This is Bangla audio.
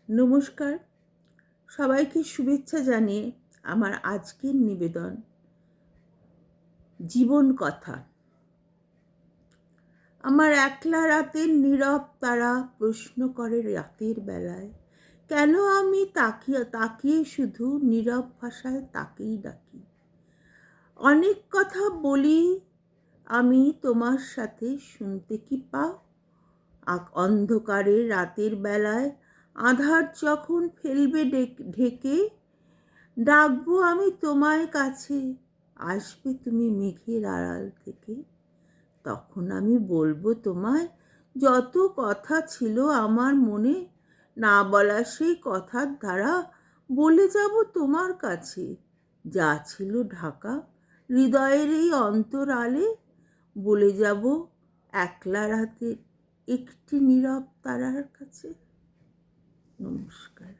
নমস্কার, সবাইকে শুভেচ্ছা জানিয়ে আমার আজকের নিবেদন জীবন কথা। আমার একলা রাতের নীরব তারা প্রশ্ন করে রাতের বেলায়, কেন আমি তাকিয়ে তাকিয়ে শুধু নীরব ভাষায় তাকেই ডাকি। অনেক কথা বলি আমি তোমার সাথে, শুনতে কি পাও? অন্ধকারে রাতের বেলায় আঁধার যখন ফেলবে ঢেকে, ডাকবো আমি তোমায় কাছে, আসবে তুমি মেঘের আড়াল থেকে। তখন আমি বলবো তোমায় যত কথা ছিল আমার মনে, না বলা সেই কথার দ্বারা বলে যাব তোমার কাছে। যা ছিল ঢাকা হৃদয়ের এই অন্তরালে, বলে যাব একলা রাতে একটি নীরব তারার কাছে। নমস্কার।